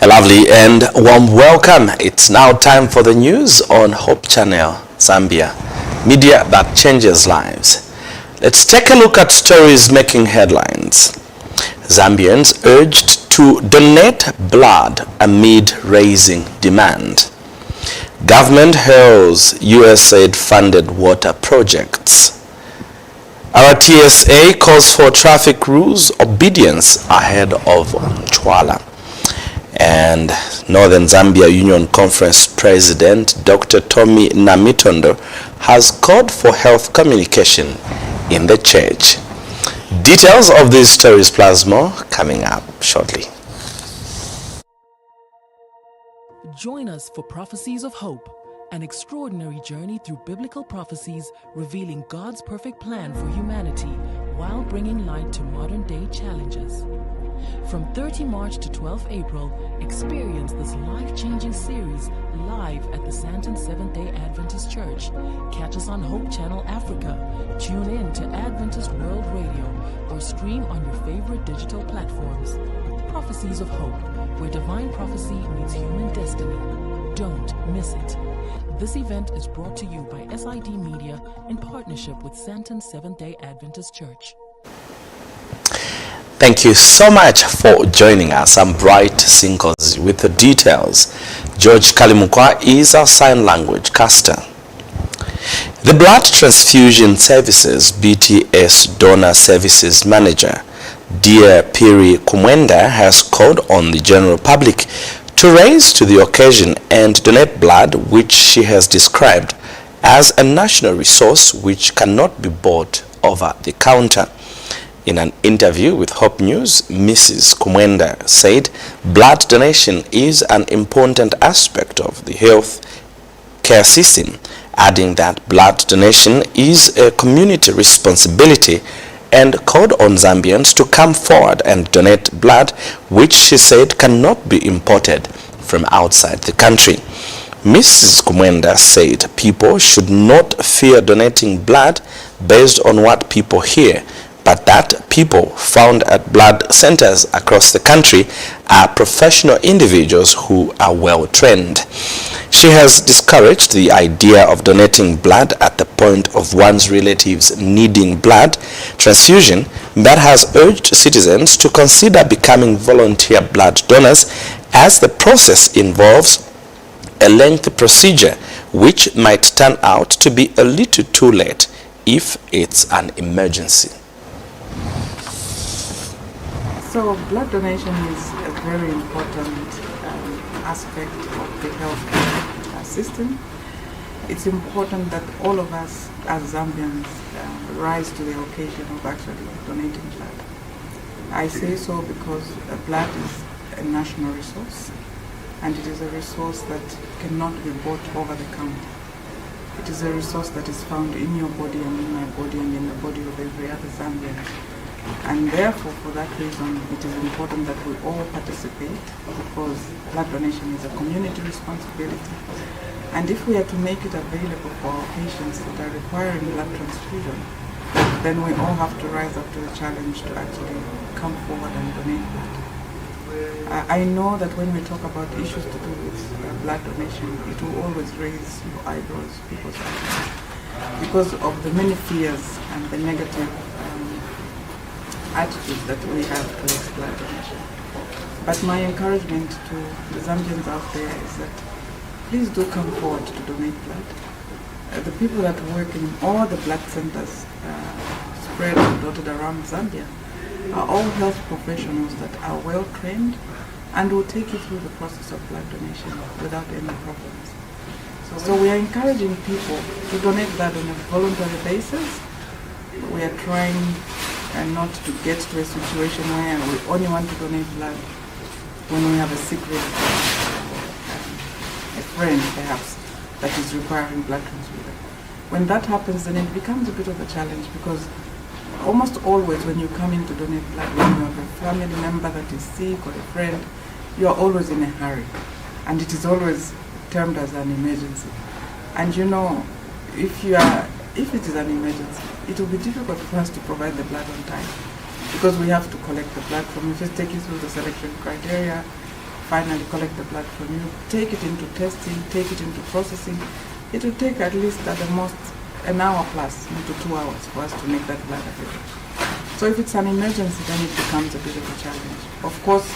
A lovely and warm welcome. It's now time for the news on Hope Channel, Zambia, media that changes lives. Let's take a look at stories making headlines. Zambians urged to donate blood amid raising demand. Government hails USAID-funded water projects. RTSA calls for traffic rules obedience ahead of Chwala. And Northern Zambia Union Conference President Dr. Tommy Namitondo has called for health communication in the church. Details of these stories plus more coming up shortly. Join us for Prophecies of Hope, an extraordinary journey through biblical prophecies revealing God's perfect plan for humanity while bringing light to modern-day challenges. From 30 March to 12 April, experience this life-changing series live at the Santon Seventh-day Adventist Church. Catch us on Hope Channel Africa, tune in to Adventist World Radio, or stream on your favorite digital platforms. Prophecies of Hope, where divine prophecy meets human destiny. Don't miss it. This event is brought to you by SID Media in partnership with Santon Seventh-day Adventist Church. Thank you so much for joining us. I'm Bright Sinkos with the details. George Kalimukwa is our sign language caster. The Blood Transfusion Services BTS Donor Services Manager, Dear Piri Kumwenda, has called on the general public to raise to the occasion and donate blood, which she has described as a national resource which cannot be bought over the counter. In an interview with Hope News, Mrs. Kumwenda said blood donation is an important aspect of the health care system, adding that blood donation is a community responsibility, and called on Zambians to come forward and donate blood, which she said cannot be imported from outside the country. Mrs. Kumwenda said people should not fear donating blood based on what people hear, but that people found at blood centers across the country are professional individuals who are well trained. She has discouraged the idea of donating blood at the point of one's relatives needing blood transfusion, but has urged citizens to consider becoming volunteer blood donors, as the process involves a lengthy procedure which might turn out to be a little too late if it's an emergency. So blood donation is a very important aspect of the healthcare system. It's important that all of us as Zambians rise to the occasion of actually donating blood. I say so because blood is a national resource, and it is a resource that cannot be bought over the counter. It is a resource that is found in your body and in my body and in the body of every other Zambian. And therefore, for that reason, it is important that we all participate, because blood donation is a community responsibility. And if we are to make it available for our patients that are requiring blood transfusion, then we all have to rise up to the challenge to actually come forward and donate blood. I know that when we talk about issues to do with blood donation, it will always raise your eyebrows, people's eyebrows, because of the many fears and the negative attitude that we have towards blood donation. But my encouragement to the Zambians out there is that please do come forward to donate blood. The people that work in all the blood centers spread and dotted around Zambia are all health professionals that are well trained and will take you through the process of blood donation without any problems. So we are encouraging people to donate blood on a voluntary basis. We are trying and not to get to a situation where we only want to donate blood when we have a secret, a friend perhaps, that is requiring blood transfusion. When that happens, then it becomes a bit of a challenge, because almost always when you come in to donate blood, when you have a family member that is sick or a friend, you are always in a hurry, and it is always termed as an emergency. And you know, if it is an emergency, it will be difficult for us to provide the blood on time, because we have to collect the blood from you, just take you through the selection criteria, finally collect the blood from you, take it into testing, take it into processing. It will take at least at the most an hour plus, maybe 2 hours for us to make that blood available. So if it's an emergency, then it becomes a bit of a challenge. Of course,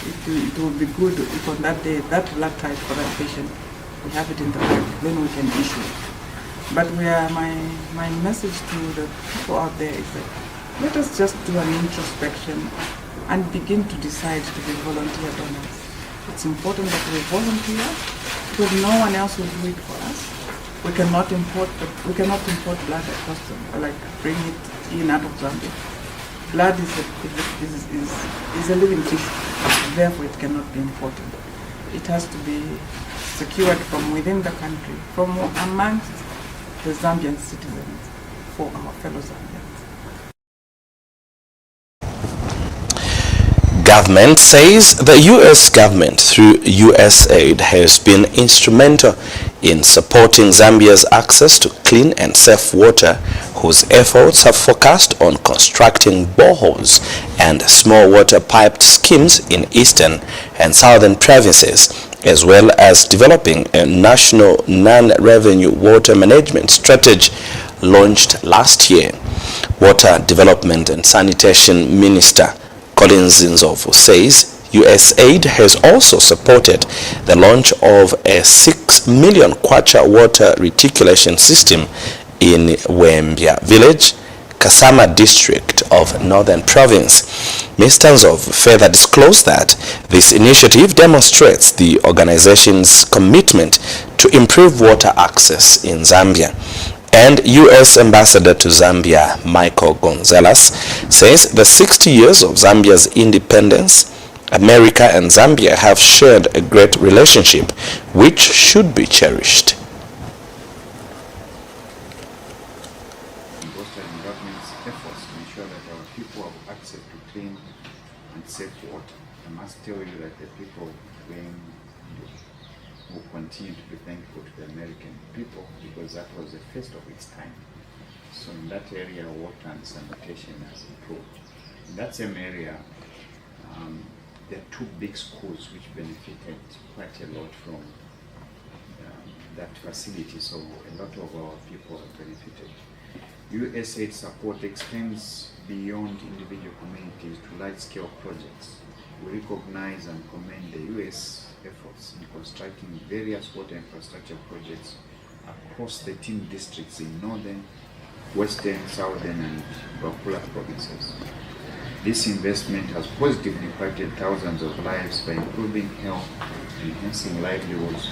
it will be good if on that day, that blood type for that patient, we have it in the bag, then we can issue it. But my message to the people out there is that let us just do an introspection and begin to decide to be volunteer donors. It's important that we volunteer because no one else will do it for us. We cannot import blood across like bring it in out of Zambia. Blood is a living tissue, therefore it cannot be imported. It has to be secured from within the country, from amongst the Zambian citizens, for our fellow Zambians. Government says the U.S. government through USAID has been instrumental in supporting Zambia's access to clean and safe water, whose efforts have focused on constructing boreholes and small water piped schemes in eastern and southern provinces, as well as developing a national non-revenue water management strategy launched last year. Water Development and Sanitation Minister Collins Nzovu says USAID has also supported the launch of a 6 million kwacha water reticulation system in Wembia village, Kasama district of Northern Province. Mr. Nzovu further disclosed that this initiative demonstrates the organization's commitment to improve water access in Zambia. And U.S. Ambassador to Zambia, Michael Gonzalez, says the 60 years of Zambia's independence, America and Zambia have shared a great relationship which should be cherished. Fostering government's efforts to ensure that our people have access to clean and safe water. I must tell you that the people will continue to be thankful to the American people because that was the first of its time. So in that area, water and sanitation has improved. In that same area, there are two big schools which benefited quite a lot from that facility, so a lot of our people have benefited. USAID support extends beyond individual communities to large-scale projects. We recognize and commend the U.S. efforts in constructing various water infrastructure projects across 13 districts in northern, western, southern, and Bakula provinces. This investment has positively impacted thousands of lives by improving health, enhancing livelihoods,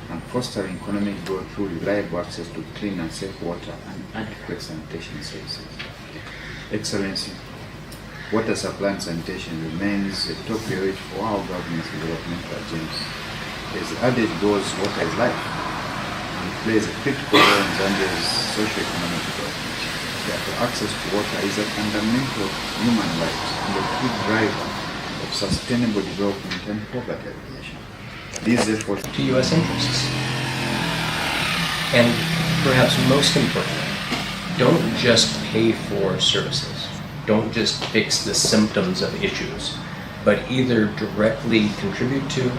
and fostering economic growth through reliable access to clean and safe water and adequate sanitation services. Excellency, water supply and sanitation remains a top priority for our government's developmental agenda. As the adage goes, water is life, and it plays a critical role in Zambia's socio-economic development. Therefore, access to water is a fundamental human right and a key driver of sustainable development and poverty elimination. These efforts to U.S. interests. And perhaps most importantly, don't just pay for services. Don't just fix the symptoms of issues, but either directly contribute to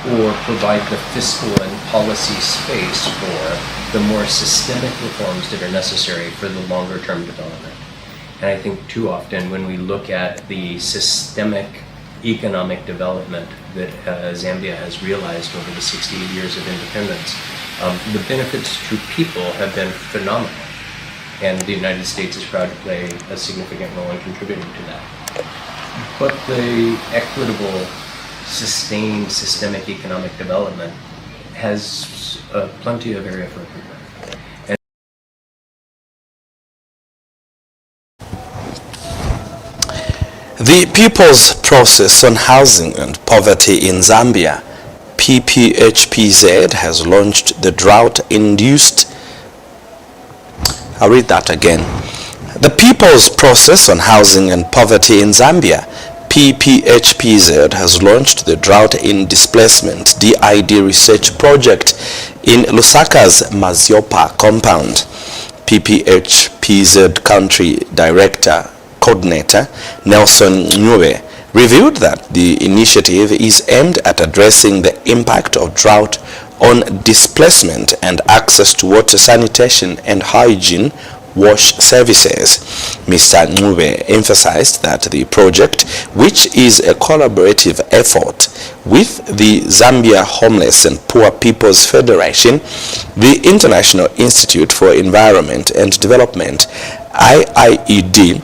or provide the fiscal and policy space for the more systemic reforms that are necessary for the longer term development. And I think too often when we look at the systemic economic development that Zambia has realized over the 60 years of independence, the benefits to people have been phenomenal. And the United States is proud to play a significant role in contributing to that. But the equitable, sustained systemic economic development has plenty of area for improvement. The People's Process on Housing and Poverty in Zambia, PPHPZ, has launched the drought-induced. I'll read that again. The People's Process on Housing and Poverty in Zambia, PPHPZ, has launched the Drought in Displacement DID research project in Lusaka's Maziopa compound. PPHPZ Country Director Coordinator Nelson Nyue revealed that the initiative is aimed at addressing the impact of drought on displacement and access to water, sanitation and hygiene wash services. Mr. Ncube emphasized that the project, which is a collaborative effort with the Zambia Homeless and Poor People's Federation, the International Institute for Environment and Development, IIED,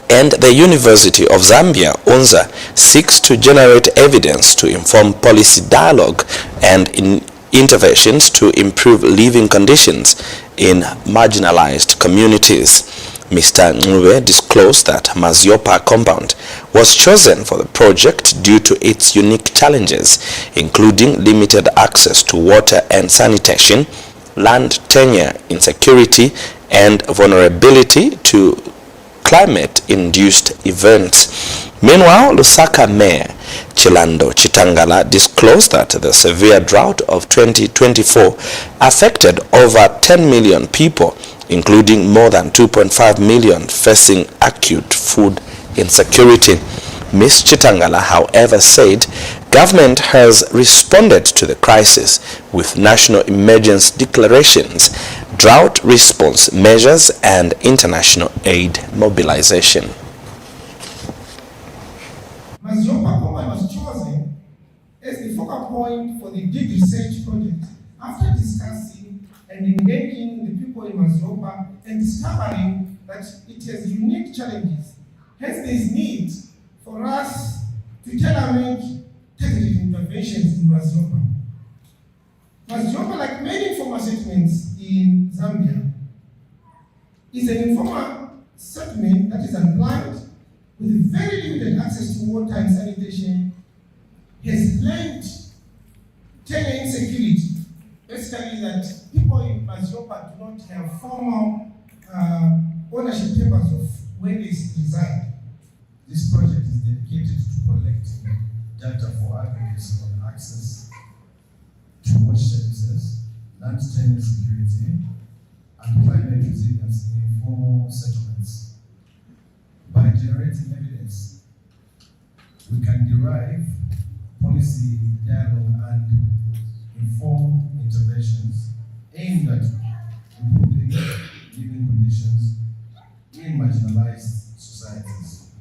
and the University of Zambia, UNZA, seeks to generate evidence to inform policy dialogue and interventions to improve living conditions in marginalized communities. Mr. Ncube disclosed that Maziopa compound was chosen for the project due to its unique challenges, including limited access to water and sanitation, land tenure insecurity, and vulnerability to climate-induced events. Meanwhile, Lusaka Mayor Chilando Chitangala disclosed that the severe drought of 2024 affected over 10 million people, including more than 2.5 million facing acute food insecurity. Ms. Chitangala, however, said government has responded to the crisis with national emergency declarations, drought response measures, and international aid mobilization. Maziopa Compound was chosen as the focal point for the big research project after discussing and engaging the people in Maziopa and discovering that it has unique challenges. Hence, there is need for us to tailor-make targeted interventions in Maziopa. Maziopa, like many informal settlements in Zambia, is an informal settlement that is unplanned with very limited access to water and sanitation, has learned tenure insecurity. Basically, that people in Maziopa do not have formal ownership papers of where they reside. This project is dedicated to collecting data for advocacy on access to wash services, land tenure security, and climate resilience in informal settlements. By generating evidence, we can derive policy dialogue and inform interventions aimed at improving living conditions in marginalized societies.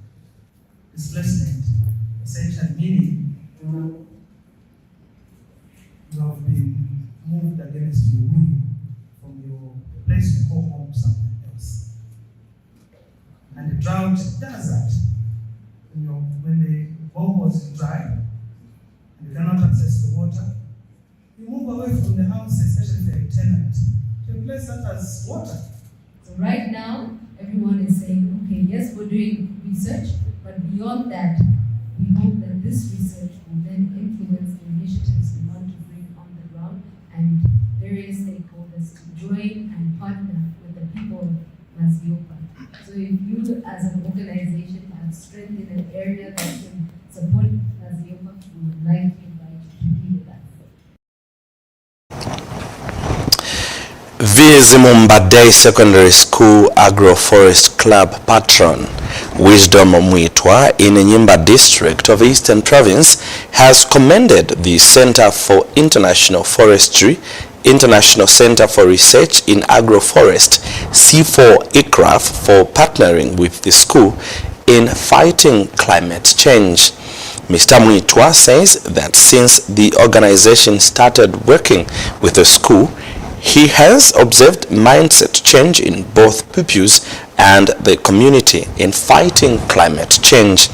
Displacement, essentially meaning you have been moved against your will from your place you call home somewhere else. And the drought does that. When the home was dry and you cannot access the water, you move away from the house, especially if you're a tenant, to a place that has water. So right now, everyone is saying, okay, yes, we're doing research, but beyond that, we hope that this research will then influence the initiatives we want to bring on the ground and various stakeholders to join and partner with the people of Maziopa. So if you as an organization have strength in an area that can support Maziopa, we would like to invite you to be with us. Vizimumba Day Secondary School Agroforest Club patron Wisdom Mwitwa in Nyimba district of Eastern Province has commended the Center for International Forestry, International Center for Research in Agroforest, C4ICRAF, for partnering with the school in fighting climate change. Mr. Mwitwa says that since the organization started working with the school, he has observed mindset change in both pupils and the community in fighting climate change.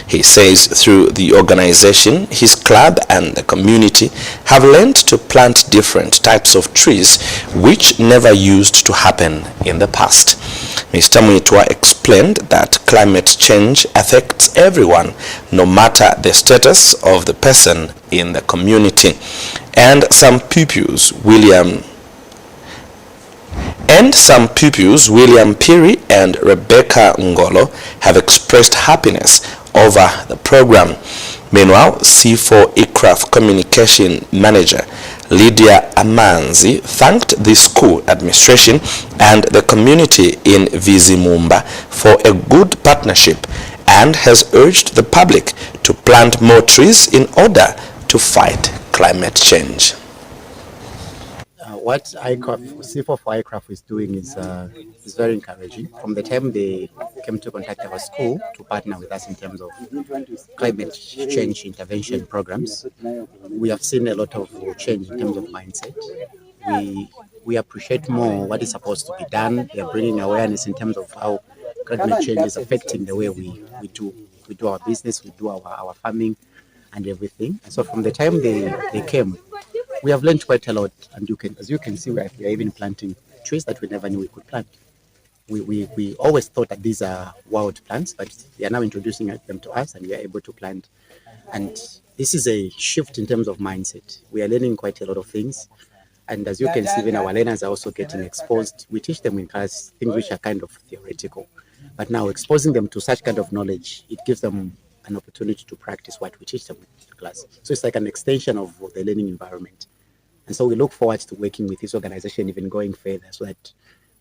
He says through the organization, his club and the community have learned to plant different types of trees which never used to happen in the past. Mr. Mwitwa explained that climate change affects everyone, no matter the status of the person in the community. And some pupils, William Piri and Rebecca Ngolo, have expressed happiness over the program. Meanwhile, C4ICRAF Communication Manager Lydia Amanzi thanked the school administration and the community in Vizimumba for a good partnership and has urged the public to plant more trees in order to fight climate change. What C4 for iCraft is doing is very encouraging. From the time they came to contact our school to partner with us in terms of climate change intervention programs, we have seen a lot of change in terms of mindset. We appreciate more what is supposed to be done. They are bringing awareness in terms of how climate change is affecting the way we do our business, we do our farming and everything. And so from the time they came, we have learned quite a lot, and as you can see, we are even planting trees that we never knew we could plant. We always thought that these are wild plants, but they are now introducing them to us, and we are able to plant. And this is a shift in terms of mindset. We are learning quite a lot of things, and as you can see, even our learners are also getting exposed. We teach them in class things which are kind of theoretical, but now exposing them to such kind of knowledge, it gives them an opportunity to practice what we teach them in class. So it's like an extension of the learning environment. And so we look forward to working with this organization, even going further, so that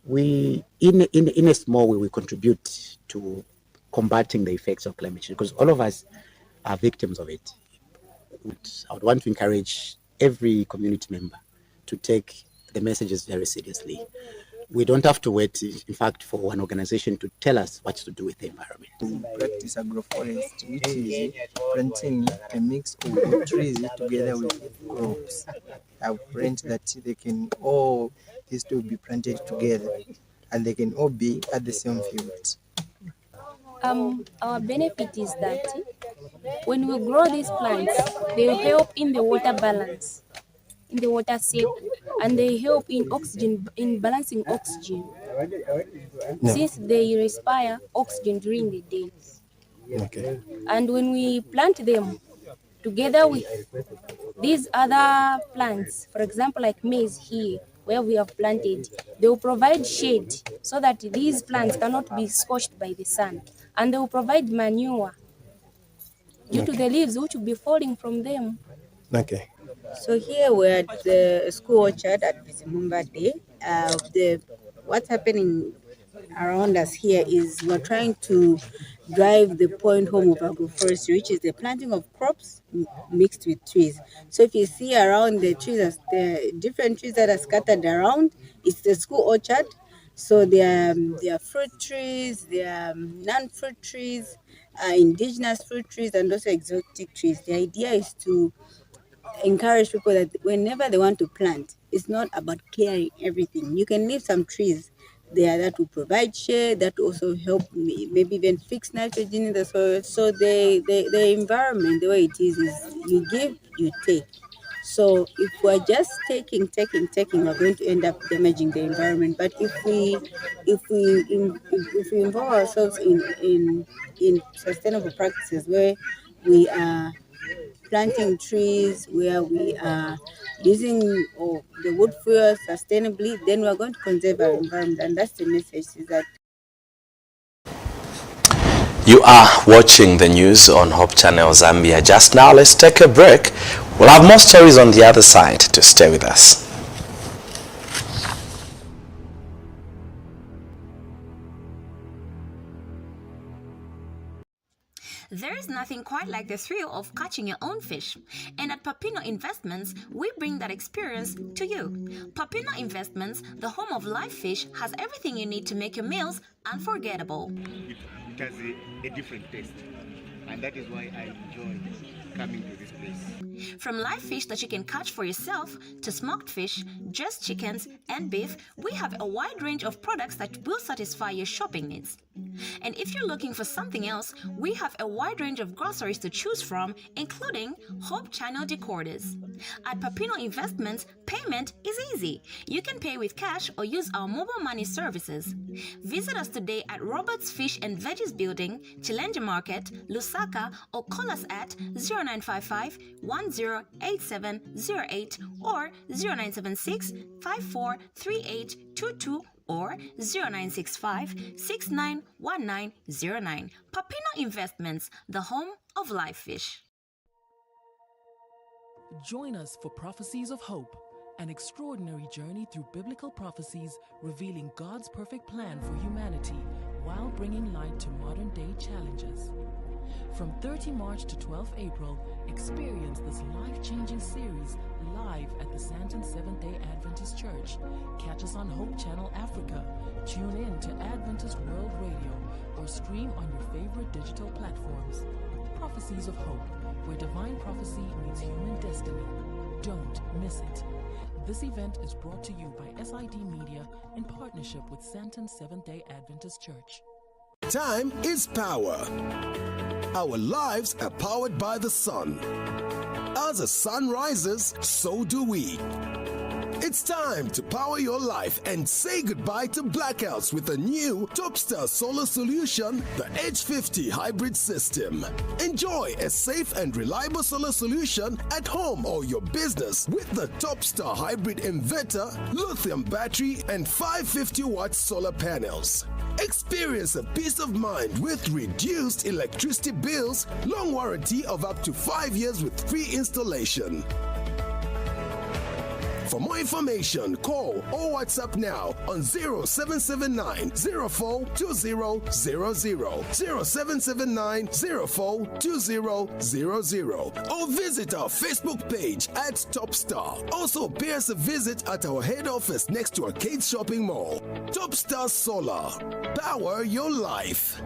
we, in a small way, we contribute to combating the effects of climate change, because all of us are victims of it. I would want to encourage every community member to take the messages very seriously. We don't have to wait, in fact, for one organization to tell us what to do with the environment. We practice agroforest, which is planting a mix of trees together with crops. I've learned that they can all, these two be planted together, and they can all be at the same field. Our benefit is that when we grow these plants, they help in the water balance, in the water cycle, and they help in oxygen, in balancing oxygen, since they respire oxygen during the day. Okay. And when we plant them together with these other plants, for example, like maize here, where we have planted, they will provide shade so that these plants cannot be scorched by the sun, and they will provide manure due to the leaves which will be falling from them. Okay. So here we're at the school orchard at Bizimumba Day. What's happening around us here is we're trying to drive the point home of agroforestry, which is the planting of crops mixed with trees. So if you see around the trees, the different trees that are scattered around, it's the school orchard. So there are fruit trees, there are non-fruit trees, indigenous fruit trees, and also exotic trees. The idea is to encourage people that whenever they want to plant, it's not about clearing everything. You can leave some trees there that will provide shade, that will also help maybe even fix nitrogen in the soil. So the environment, the way it is you give, you take. So if we're just taking, we're going to end up damaging the environment. But if we involve ourselves in sustainable practices where we are planting trees, where we are using the wood fuel sustainably, then we are going to conserve our environment, and that's the message. Is that you are watching the news on Hope Channel Zambia. Just now, let's take a break. We'll have more stories on the other side, to stay with us. There is nothing quite like the thrill of catching your own fish. And at Papino Investments, we bring that experience to you. Papino Investments, the home of live fish, has everything you need to make your meals unforgettable. It has a different taste. And that is why I enjoy coming to this place. From live fish that you can catch for yourself to smoked fish, just chickens and beef, we have a wide range of products that will satisfy your shopping needs. And if you're looking for something else, we have a wide range of groceries to choose from, including Hope Channel decorders. At Papino Investments, payment is easy. You can pay with cash or use our mobile money services. Visit us today at Robert's Fish and Veggies Building, Chilenge Market, Lusaka, or call us at 0955 108708 or 0976 543822 or 0965 691909. Papino Investments, the home of live fish. Join us for Prophecies of Hope, an extraordinary journey through biblical prophecies revealing God's perfect plan for humanity while bringing light to modern-day challenges. From 30 March to 12 April, experience this life-changing series live at the Santon Seventh-day Adventist Church. Catch us on Hope Channel Africa. Tune in to Adventist World Radio or stream on your favorite digital platforms. Prophecies of Hope, where divine prophecy meets human destiny. Don't miss it. This event is brought to you by SID Media in partnership with Santon Seventh-day Adventist Church. Time is power. Our lives are powered by the sun. As the sun rises, so do we. It's time to power your life and say goodbye to blackouts with a new Topstar solar solution, the H50 hybrid system. Enjoy a safe and reliable solar solution at home or your business with the Topstar hybrid inverter, lithium battery, and 550-watt solar panels. Experience a peace of mind with reduced electricity bills, long warranty of up to 5 years with free installation. For more information, call or WhatsApp now on 0779 04 2000, 0779 04 2000, or visit our Facebook page at Topstar. Also pay us a visit at our head office next to Arcade Shopping Mall. Topstar Solar. Power your life.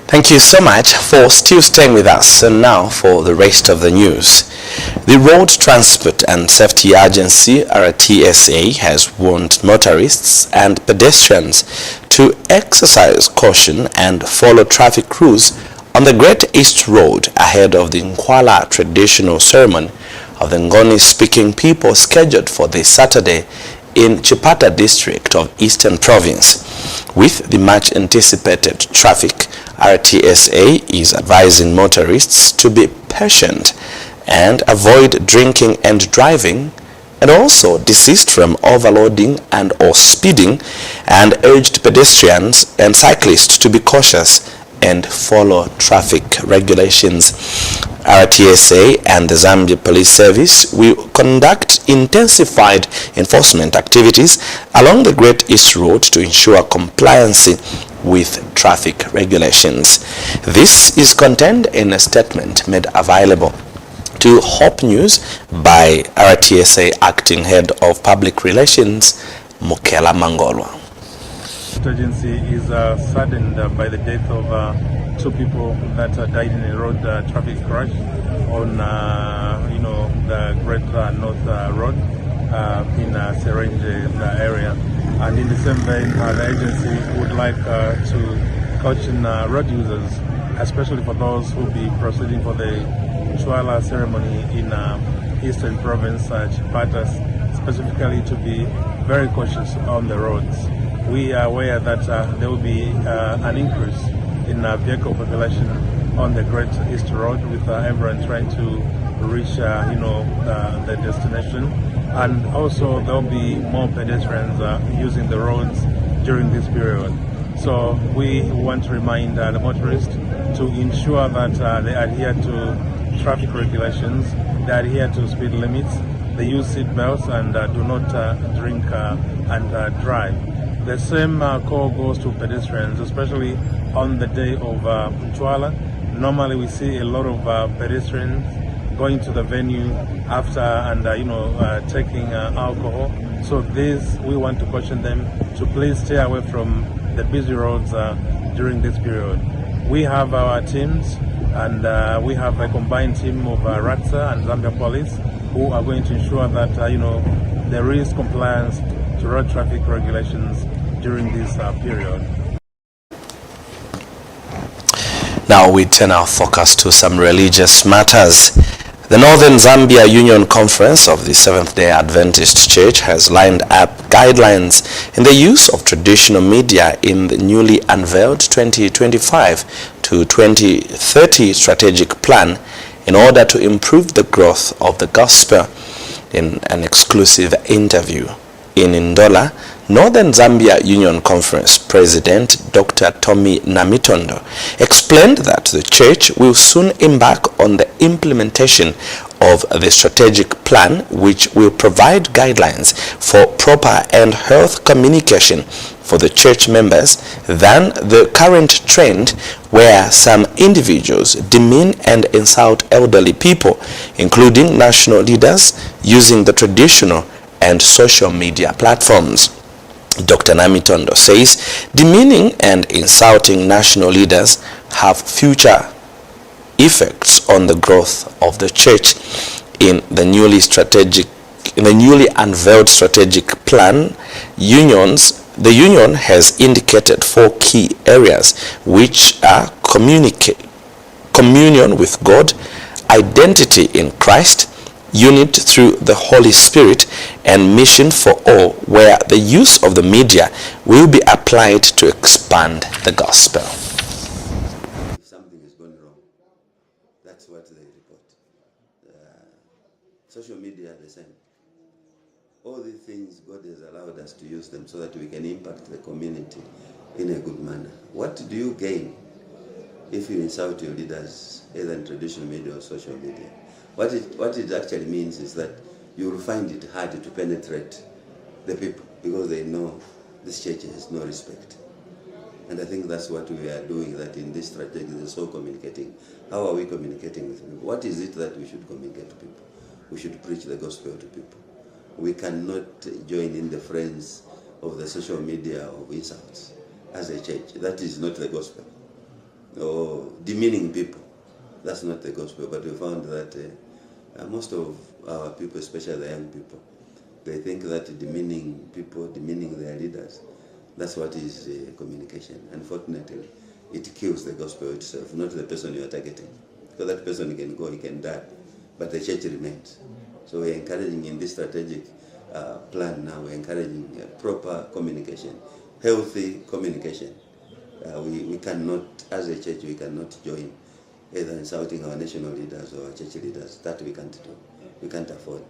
Thank you so much for still staying with us. And now for the rest of the news. The Road Transport and Safety Agency, RTSA, has warned motorists and pedestrians to exercise caution and follow traffic rules on the Great East Road ahead of the Nkwala traditional ceremony of the Ngoni-speaking people scheduled for this Saturday in Chipata district of Eastern Province. With the much anticipated traffic, RTSA is advising motorists to be patient and avoid drinking and driving, and also desist from overloading and or speeding, and urged pedestrians and cyclists to be cautious and follow traffic regulations. RTSA and the Zambia Police Service will conduct intensified enforcement activities along the Great East Road to ensure compliance with traffic regulations. This is contained in a statement made available to Hope News by RTSA Acting Head of Public Relations, Mukela Mangolwa. The agency is saddened by the death of two people that died in a road traffic crash on the Great North Road in Serenge area. And in the same vein, the agency would like to caution road users, especially for those who will be proceeding for the Chwala ceremony in Eastern Province, Chipata, specifically to be very cautious on the roads. We are aware that there will be an increase in vehicle population on the Great East Road, with everyone trying to reach the destination, and also there will be more pedestrians using the roads during this period. So we want to remind the motorists to ensure that they adhere to traffic regulations, they adhere to speed limits, they use seat belts, and do not drink and drive. The same call goes to pedestrians, especially on the day of Chwala. Normally we see a lot of pedestrians going to the venue after and taking alcohol. So we want to caution them to please stay away from the busy roads during this period. We have our teams, and we have a combined team of RATSA and Zambia Police, who are going to ensure that there is compliance to road traffic regulations during this period. Now we turn our focus to some religious matters. The Northern Zambia Union Conference of the Seventh-day Adventist Church has lined up guidelines in the use of traditional media in the newly unveiled 2025 to 2030 strategic plan in order to improve the growth of the gospel. In an exclusive interview in Ndola, Northern Zambia Union Conference President Dr. Tommy Namitondo explained that the church will soon embark on the implementation of the strategic plan, which will provide guidelines for proper and health communication for the church members, than the current trend where some individuals demean and insult elderly people, including national leaders, using the traditional and social media platforms. Dr. Namitondo says demeaning and insulting national leaders have future effects on the growth of the church. In the newly unveiled strategic plan, the union has indicated 4 key areas, which are communion with God, identity in Christ, unity through the Holy Spirit, and mission for all, where the use of the media will be applied to expand the gospel. Something is going wrong. That's what they report. Social media are the same. All these things, God has allowed us to use them so that we can impact the community in a good manner. What do you gain if you insult your leaders, either in traditional media or social media? What it actually means is that you will find it hard to penetrate the people, because they know this church has no respect. And I think that's what we are doing, that in this strategy, the so communicating. How are we communicating with people? What is it that we should communicate to people? We should preach the gospel to people. We cannot join in the friends of the social media of insults as a church. That is not the gospel. Or demeaning people. That's not the gospel. But we found that most of our people, especially the young people, they think that demeaning people, demeaning their leaders, that's what is communication. Unfortunately, it kills the gospel itself, not the person you are targeting. Because that person can go, he can die, but the church remains. So we're encouraging in this strategic plan now, we're encouraging proper communication, healthy communication. We cannot, as a church, we cannot join either insulting our national leaders or our church leaders. That we can't do. We can't afford.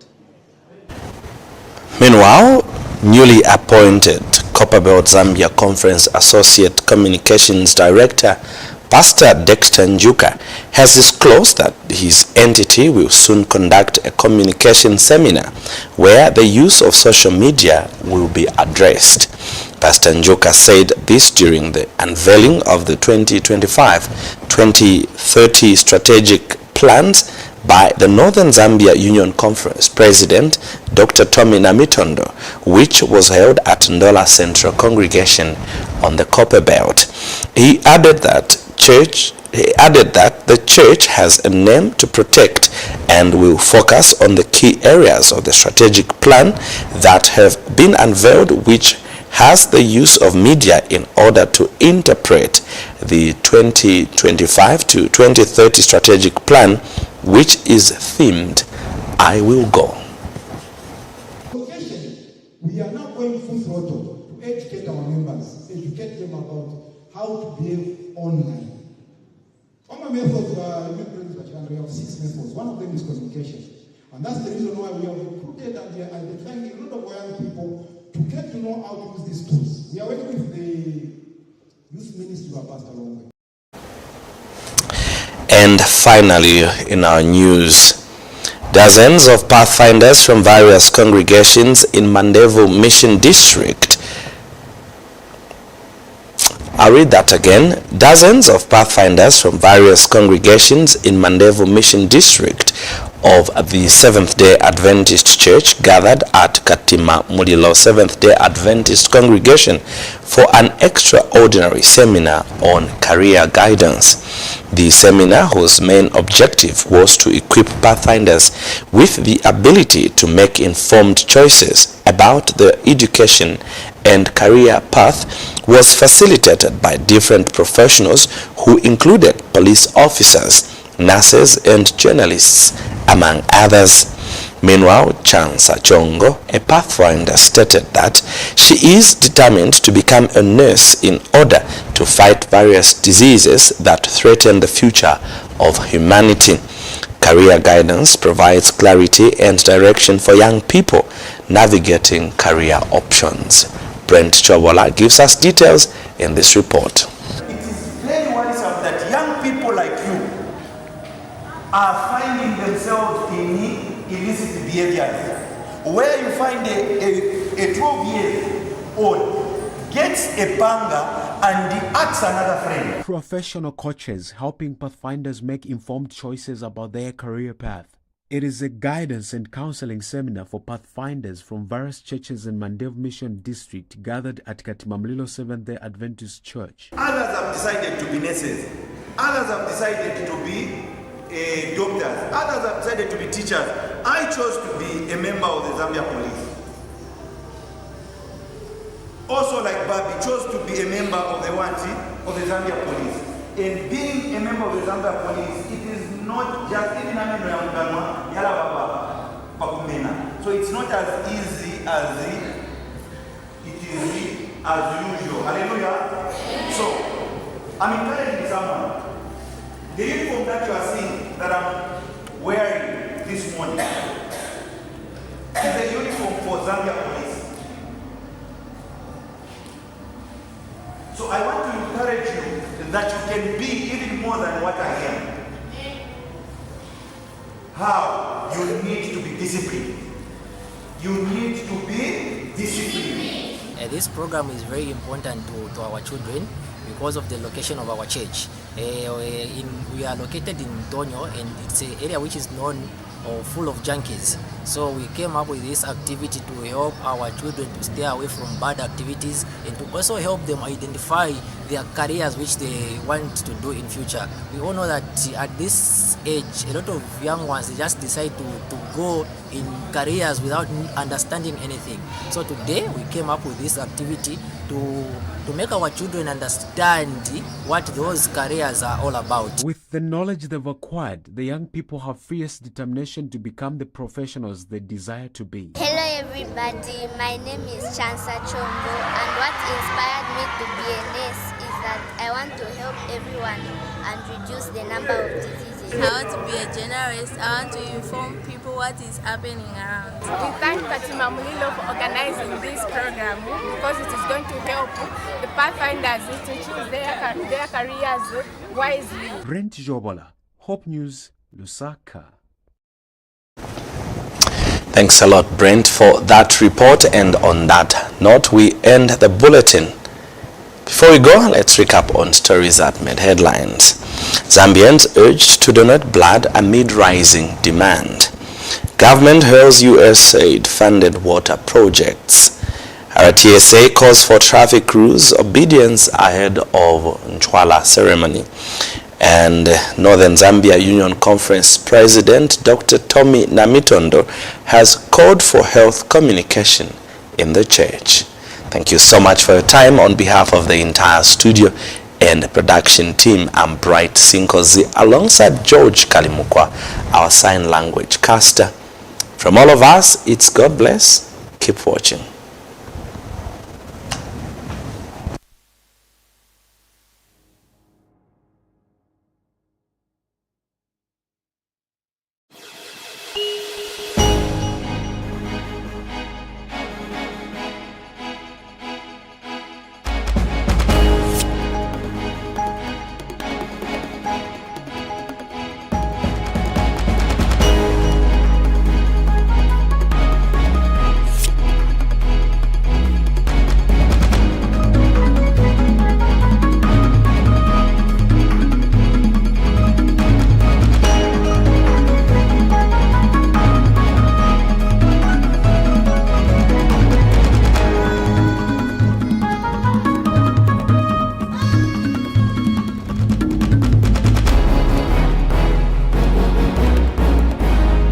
Meanwhile, newly appointed Copperbelt Zambia Conference Associate Communications Director, Pastor Dexter Njuka, has disclosed that his entity will soon conduct a communication seminar where the use of social media will be addressed. Pastor Njuka said this during the unveiling of the 2025-2030 strategic plans by the Northern Zambia Union Conference President Dr. Tommy Namitondo, which was held at Ndola Central Congregation on the Copperbelt. He added that the church has a name to protect and will focus on the key areas of the strategic plan that have been unveiled, which has the use of media in order to interpret the 2025 to 2030 strategic plan, which is themed, I Will Go. We are now going full throttle to educate our members, educate them about how to behave online. Our methods we have 6 methods. One of them is communication. And that's the reason why we have recruited and we are identifying a lot of young people to get to know how to use these tools. We are working with the youth ministry of Pastor Longway. And finally, in our news, dozens of pathfinders from various congregations in Mandevu Mission District. I'll read that again. Dozens of pathfinders from various congregations in Mandevu Mission District of the Seventh-day Adventist Church gathered at Katima Mulilo Seventh-day Adventist Congregation for an extraordinary seminar on career guidance. The seminar, whose main objective was to equip pathfinders with the ability to make informed choices about their education and career path, was facilitated by different professionals who included police officers, nurses, and journalists, among others. Meanwhile, Chansa Chongo, a pathfinder, stated that she is determined to become a nurse in order to fight various diseases that threaten the future of humanity. Career guidance provides clarity and direction for young people navigating career options. Brent Chobola gives us details in this report. It is very worrisome that young people like you are finding themselves in illicit behaviors. Where you find a 12 years old gets a banger and asks another friend. Professional coaches helping pathfinders make informed choices about their career path. It is a guidance and counseling seminar for pathfinders from various churches in Mandev Mission District gathered at Katimamlilo Seventh-day Adventist Church. Others have decided to be nurses. Others have decided to be doctors. Others have decided to be teachers. I chose to be a member of the Zambia Police. Also, like Babi, chose to be a member of the Zambia Police. And being a member of the Zambia Police, it is not just even so it's not as easy as it is as usual. Hallelujah. So I'm encouraging someone. The uniform that you are seeing that I'm wearing this morning is a uniform for Zambia Police. So I want to encourage you that you can be even more than what I am. How? You need to be disciplined. You need to be disciplined. This program is very important to our children because of the location of our church. We are located in Tonyo, and it's an area which is known or full of junkies. So we came up with this activity to help our children to stay away from bad activities and to also help them identify their careers which they want to do in future. We all know that at this age, a lot of young ones, they just decide to go in careers without understanding anything. So today we came up with this activity to make our children understand what those careers are all about. With the knowledge they've acquired, the young people have fierce determination to become the professionals they desire to be. Hello everybody, my name is Chansa Chombo, and what inspired me to be a nurse is that I want to help everyone and reduce the number of diseases. I want to be a journalist. I want to inform people what is happening around. We thank Katimamlilo for organizing this program because it is going to help the pathfinders to choose their careers wisely. Brent Jobola, Hope News, Lusaka. Thanks a lot, Brent, for that report. And on that note, we end the bulletin. Before we go, let's recap on stories that made headlines. Zambians urged to donate blood amid rising demand. Government hails USAID-funded water projects. RTSA calls for traffic rules obedience ahead of Nchwala ceremony. And Northern Zambia Union Conference President Dr. Tommy Namitondo has called for health communication in the church. Thank you so much for your time. On behalf of the entire studio and production team, I'm Bright Sinkozi alongside George Kalimukwa, our sign language caster. From all of us, it's God bless. Keep watching.